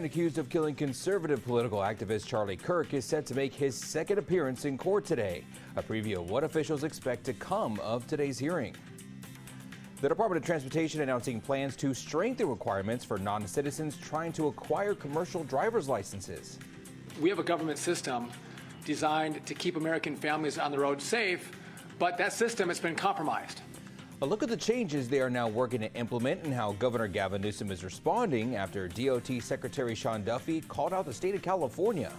Accused of killing conservative political activist Charlie Kirk is set to make his second appearance in court today. A preview of what officials expect to come of today's hearing. The Department of Transportation announcing plans to strengthen requirements for non-citizens trying to acquire commercial driver's licenses. We have a government system designed to keep American families on the road safe, but that system has been compromised. A look at the changes they are now working to implement and how Governor Gavin Newsom is responding after DOT Secretary Sean Duffy called out the state of California.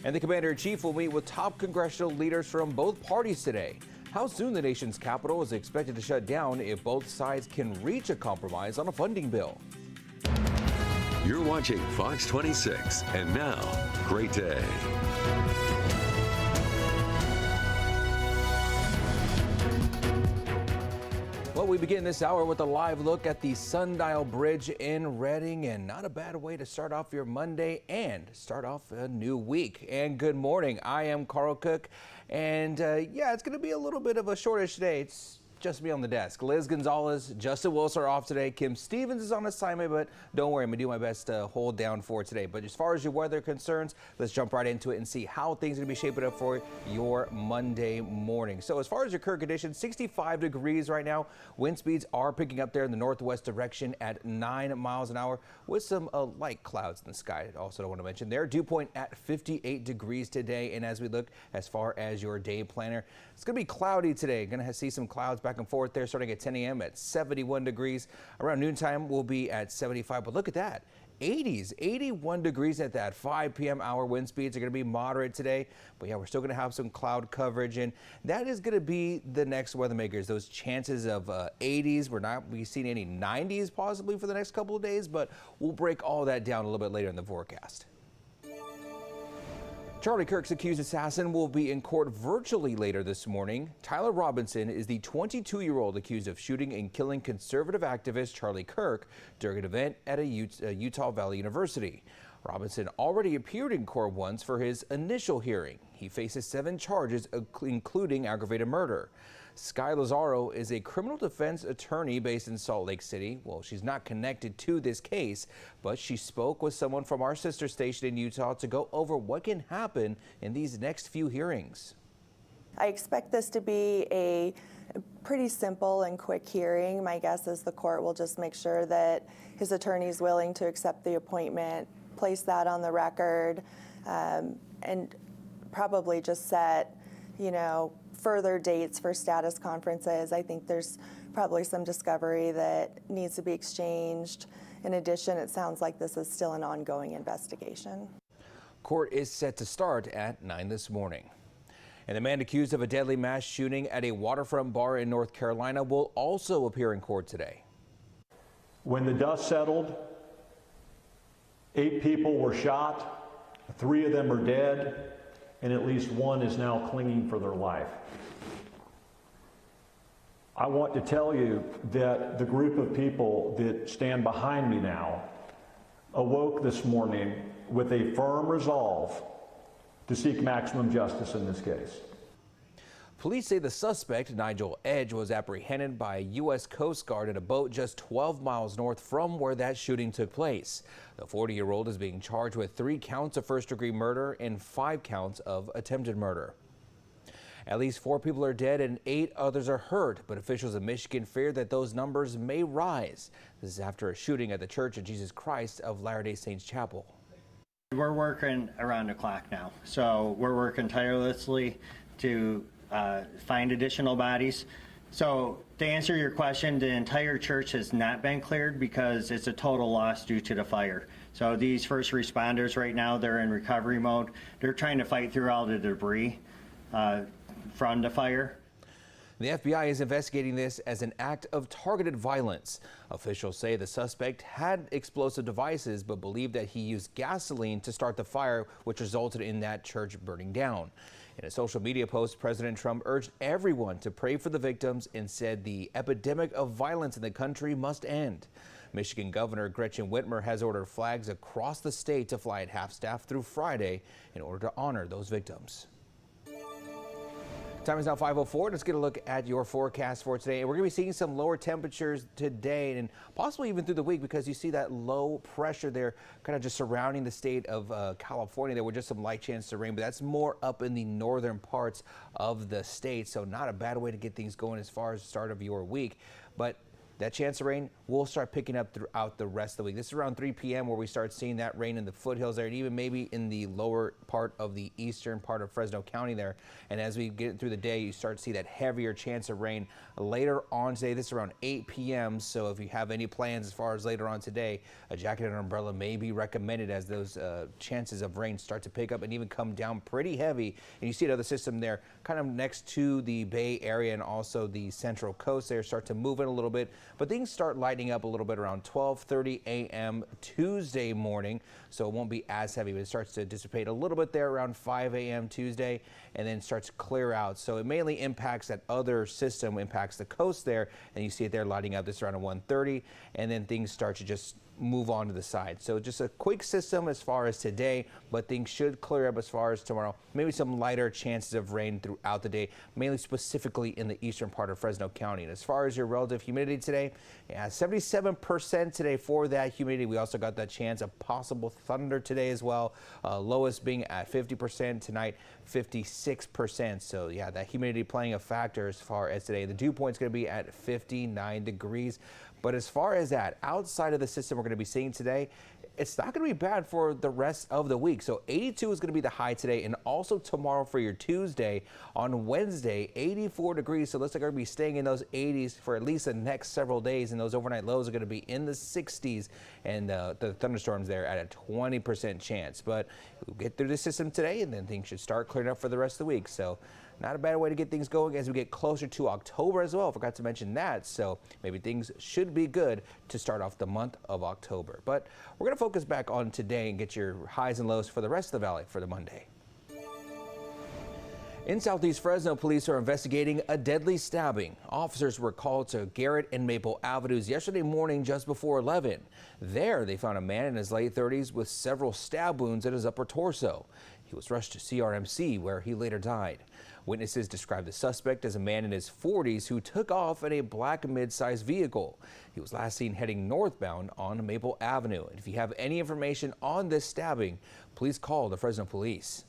And the Commander-in-Chief will meet with top congressional leaders from both parties today. How soon the nation's capital is expected to shut down if both sides can reach a compromise on a funding bill. You're watching Fox 26, and now, great day. Well, we begin this hour with a live look at the Sundial Bridge in Redding, and not a bad way to start off your Monday and start off a new week. And good morning. I am Carl Cook, and yeah, it's going to be a little bit of a shortish day. It's just me on the desk. Liz Gonzalez, Justin Wilson are off today. Kim Stevens is on assignment, but don't worry, I'm going to do my best to hold down for today. But as far as your weather concerns, let's jump right into it and see how things are going to be shaping up for your Monday morning. So as far as your current conditions, 65 degrees right now. Wind speeds are picking up there in the northwest direction at 9 miles an hour with some light clouds in the sky. Also, I want to mention there, dew point at 58 degrees today. And as we look as far as your day planner, it's going to be cloudy today. Going to see some clouds back and forth there starting at 10 a.m. at 71 degrees. Around noontime, we'll be at 75. But look at that. 80s, 81 degrees at that 5 p.m. hour. Wind speeds are going to be moderate today. But yeah, we're still going to have some cloud coverage. And that is going to be the next weather makers. Those chances of 80s. We're not seeing any 90s possibly for the next couple of days. But we'll break all that down a little bit later in the forecast. Charlie Kirk's accused assassin will be in court virtually later this morning. Tyler Robinson is the 22-year-old accused of shooting and killing conservative activist Charlie Kirk during an event at a Utah Valley University. Robinson already appeared in court once for his initial hearing. He faces 7 charges, including aggravated murder. Sky Lazaro is a criminal defense attorney based in Salt Lake City. Well, she's not connected to this case, but she spoke with someone from our sister station in Utah to go over what can happen in these next few hearings. I expect this to be a pretty simple and quick hearing. My guess is the court will just make sure that his attorney is willing to accept the appointment, place that on the record, and probably just set, further dates for status conferences. I think there's probably some discovery that needs to be exchanged. In addition, it sounds like this is still an ongoing investigation. Court is set to start at 9 this morning. And the man accused of a deadly mass shooting at a waterfront bar in North Carolina will also appear in court today. When the dust settled, 8 people were shot, 3 of them are dead, and at least 1 is now clinging for their life. I want to tell you that the group of people that stand behind me now awoke this morning with a firm resolve to seek maximum justice in this case. Police say the suspect, Nigel Edge, was apprehended by a U.S. Coast Guard in a boat just 12 miles north from where that shooting took place. The 40-year-old is being charged with 3 counts of first-degree murder and 5 counts of attempted murder. At least 4 people are dead and 8 others are hurt, but officials in Michigan fear that those numbers may rise. This is after a shooting at the Church of Jesus Christ of Latter-day Saints Chapel. We're working around the clock now, so we're working tirelessly to find additional bodies. So to answer your question, the entire church has not been cleared because it's a total loss due to the fire. So these first responders right now, they're in recovery mode. They're trying to fight through all the debris from the fire. The FBI is investigating this as an act of targeted violence. Officials say the suspect had explosive devices but believe that he used gasoline to start the fire, which resulted in that church burning down. In a social media post, President Trump urged everyone to pray for the victims and said the epidemic of violence in the country must end. Michigan Governor Gretchen Whitmer has ordered flags across the state to fly at half-staff through Friday in order to honor those victims. Time is now 5:04. Let's get a look at your forecast for today. And we're going to be seeing some lower temperatures today and possibly even through the week, because you see that low pressure there kind of just surrounding the state of California. There were just some light chance of rain, but that's more up in the northern parts of the state. So not a bad way to get things going as far as the start of your week. But that chance of rain will start picking up throughout the rest of the week. This is around 3 p.m. where we start seeing that rain in the foothills there, and even maybe in the lower part of the eastern part of Fresno County there. And as we get through the day, you start to see that heavier chance of rain later on today. This is around 8 p.m. So if you have any plans as far as later on today, a jacket and an umbrella may be recommended, as those chances of rain start to pick up and even come down pretty heavy. And you see another system there kind of next to the Bay Area and also the Central Coast there start to move in a little bit. But things start lightening up a little bit around 12:30 a.m. Tuesday morning, so it won't be as heavy, but it starts to dissipate a little bit there around 5 a.m. Tuesday, and then starts to clear out. So it mainly impacts that other system, impacts the coast there, and you see it there lighting up this around 1:30, and then things start to just move on to the side. So just a quick system as far as today, but things should clear up as far as tomorrow. Maybe some lighter chances of rain throughout the day, mainly specifically in the eastern part of Fresno County. And as far as your relative humidity today, 77% today for that humidity. We also got that chance of possible thunder today as well. Lowest being at 50%, tonight 56%. So yeah, that humidity playing a factor as far as today. The dew point is going to be at 59 degrees. But as far as that, outside of the system we're going to be seeing today, it's not going to be bad for the rest of the week. So 82 is going to be the high today, and also tomorrow for your Tuesday. On Wednesday, 84 degrees. So it looks like we're going to be staying in those 80s for at least the next several days, and those overnight lows are going to be in the 60s, and the thunderstorms there at a 20% chance. But we'll get through the system today, and then things should start clearing up for the rest of the week. So not a bad way to get things going as we get closer to October as well. Forgot to mention that. So maybe things should be good to start off the month of October. But we're going to focus back on today and get your highs and lows for the rest of the valley for the Monday. In Southeast Fresno, police are investigating a deadly stabbing. Officers were called to Garrett and Maple Avenues yesterday morning just before 11. There, they found a man in his late 30s with several stab wounds at his upper torso. He was rushed to CRMC, where he later died. Witnesses described the suspect as a man in his 40s who took off in a black mid-sized vehicle. He was last seen heading northbound on Maple Avenue. And if you have any information on this stabbing, please call the Fresno Police.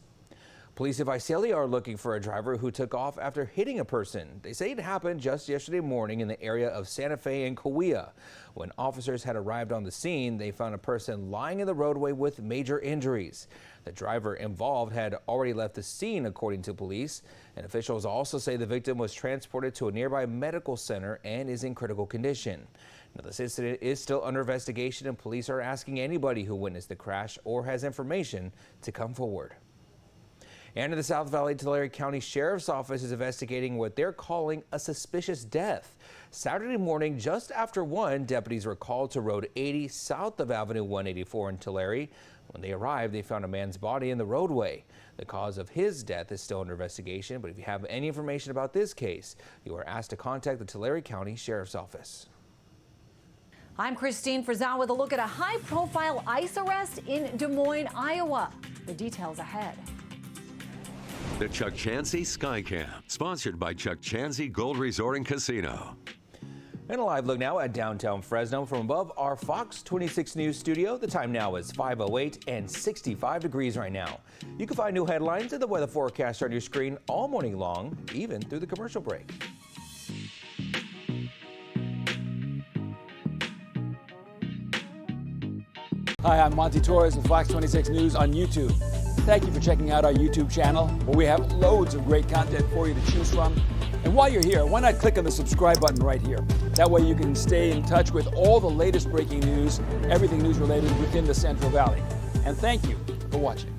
Police in Visalia are looking for a driver who took off after hitting a person. They say it happened just yesterday morning in the area of Santa Fe and Cahuilla. When officers had arrived on the scene, they found a person lying in the roadway with major injuries. The driver involved had already left the scene, according to police. And officials also say the victim was transported to a nearby medical center and is in critical condition. Now, this incident is still under investigation, and police are asking anybody who witnessed the crash or has information to come forward. And in the South Valley, Tulare County Sheriff's Office is investigating what they're calling a suspicious death. Saturday morning, just after 1, deputies were called to Road 80 south of Avenue 184 in Tulare. When they arrived, they found a man's body in the roadway. The cause of his death is still under investigation, but if you have any information about this case, you are asked to contact the Tulare County Sheriff's Office. I'm Christine Frizzell with a look at a high-profile ICE arrest in Des Moines, Iowa. The details ahead. The Chuck Chansey Skycam, sponsored by Chuck Chansey Gold Resort and Casino. And a live look now at downtown Fresno from above our Fox 26 News studio. The time now is 5:08 and 65 degrees right now. You can find new headlines and the weather forecast on your screen all morning long, even through the commercial break. Hi, I'm Monty Torres with Fox 26 News on YouTube. Thank you for checking out our YouTube channel, where we have loads of great content for you to choose from. And while you're here, why not click on the subscribe button right here? That way you can stay in touch with all the latest breaking news, everything news related within the Central Valley. And thank you for watching.